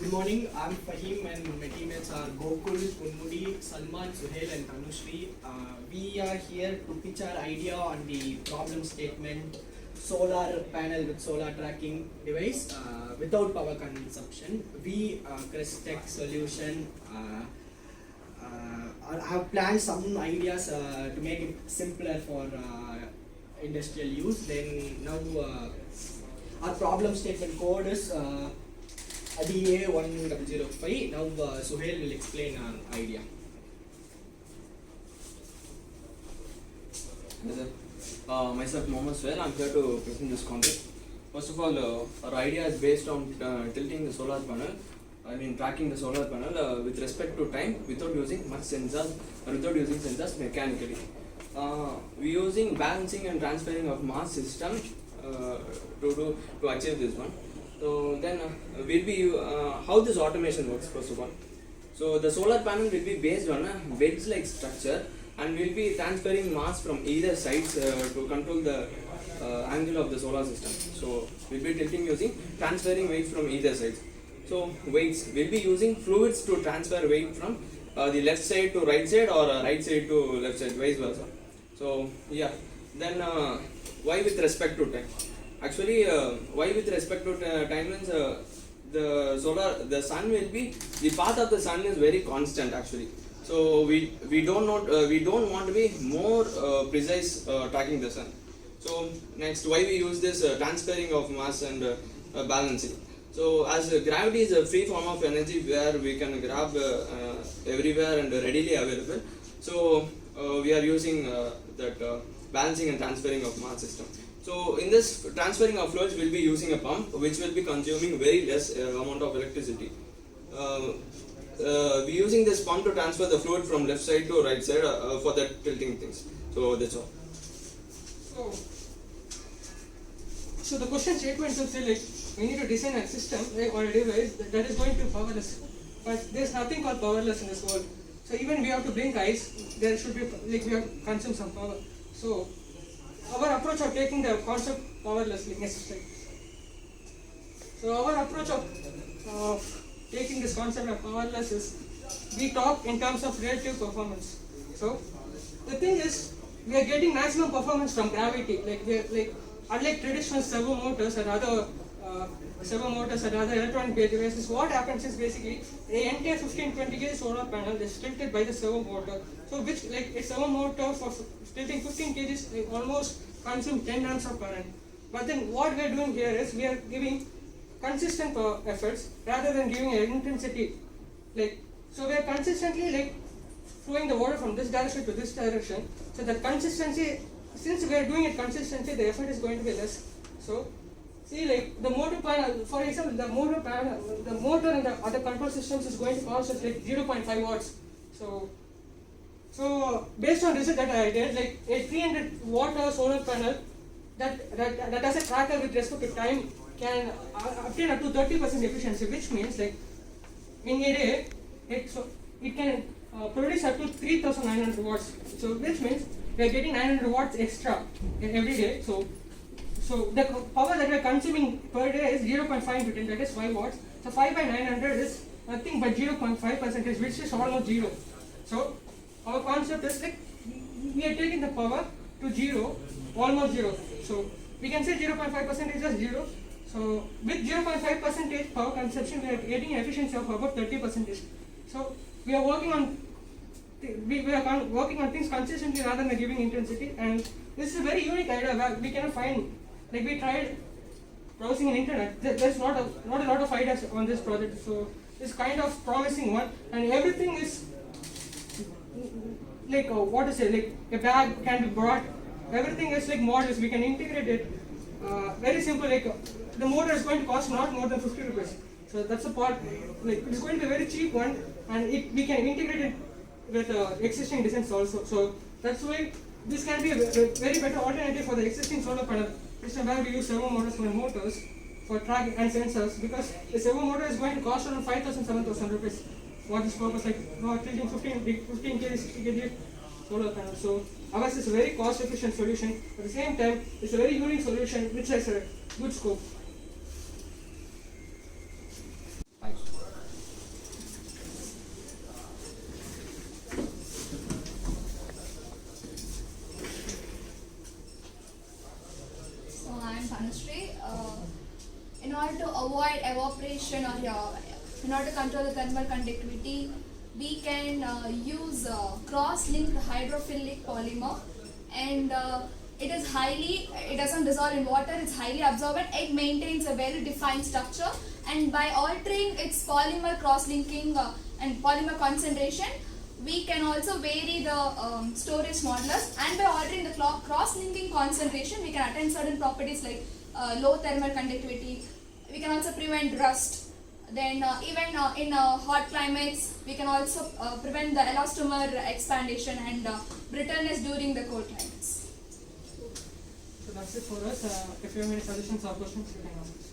Good morning, I'm Fahim and my teammates are Gokul, Kunmudi, Salman, Suhail and Tanushri. We are here to pitch our idea on the problem statement solar panel with solar tracking device without power consumption. We, CresTech Solution, have planned some ideas to make it simpler for industrial use. Then now our problem statement code is DA1005. Now Suhail will explain our idea. Yes, sir. Myself Mohammed Suhail. I'm here to present this concept. First of all, our idea is based on tilting the solar panel. Tracking the solar panel with respect to time without using much sensors or without using sensors mechanically. We're using balancing and transferring of mass system to achieve this one. So then we'll be how this automation works first of all. So the solar panel will be based on a wedge-like structure and will be transferring mass from either sides to control the angle of the solar system. So we'll be tilting using transferring weight from either sides. So weights, we'll be using fluids to transfer weight from the left side to right side or right side to left side, vice versa. So yeah, then why with respect to time? Actually, why with respect to time means the sun will be, the path of the sun is very constant actually. So we don't want to be more precise tracking the sun. So next, why we use this transferring of mass and balancing. So as gravity is a free form of energy where we can grab everywhere and readily available. So we are using that balancing and transferring of mass system. So in this transferring of fluids, we'll be using a pump which will be consuming very less amount of electricity. We're using this pump to transfer the fluid from left side to right side for the tilting things. So that's all. So the question statement will say like we need to design a system or a device that is going to be powerless. But there's nothing called powerless in this world. So even we have to blink eyes, there should be like we have to consume some power. So our approach of taking the concept powerlessly necessary. So our approach of taking this concept of powerless is we talk in terms of relative performance. So the thing is we are getting maximum performance from gravity. Unlike traditional servo motors and other electronic based devices, what happens is basically the entire 15-20 kg solar panel is tilted by the servo motor. So which like a servo motor for tilting 15 kg almost consumes 10 amps of current. But then what we are doing here is we are giving consistent efforts rather than giving an intensity. So we are consistently flowing the water from this direction to this direction. So the consistency, since we are doing it consistently, the effort is going to be less. So see, the motor panel, for example, the motor and the other control systems is going to cost us 0.5 watts. So based on research that I did, a 300 watt solar panel that has a tracker with respect to time can obtain up to 30% efficiency, which means in a day it can produce up to 3,900 watts. So which means we are getting 900 watts extra every day. So the power that we are consuming per day is 0.5 into 10, that is 5 watts. So 5 by 900 is nothing but 0.5%, which is almost zero. So our concept is we are taking the power to zero, almost zero. So we can say 0.5% is just zero. So with 0.5% power consumption, we are getting an efficiency of about 30%. So we are working on things consistently rather than giving intensity, and this is a very unique idea where we cannot find. We tried browsing in internet. There's not a lot of ideas on this project. So it's kind of promising one, and everything is a bag can be brought. Everything is modules. We can integrate it. Very simple. The motor is going to cost not more than 50 rupees. So that's the part. It's going to be a very cheap one, and we can integrate it with existing designs also. So that's why this can be a very better alternative for the existing solar panel system where we use servo motors for tracking and sensors, because the servo motor is going to cost around 5,000 7,000 rupees for this purpose, tilting 15 kg 60 kg solar panel. So ours is a very cost efficient solution. At the same time, it's a very unique solution which has a good scope. Thanks. evaporation or in order to control the thermal conductivity, we can use cross-linked hydrophilic polymer, and it doesn't dissolve in water, it's highly absorbent, it maintains a very defined structure, and by altering its polymer cross-linking and polymer concentration, we can also vary the storage modulus, and by altering the cross-linking concentration, we can attain certain properties like low thermal conductivity. We can also prevent rust. Then even in hot climates, we can also prevent the elastomer expandation and brittleness during the cold climates. So that's it for us. If you have any suggestions or questions, you can ask us.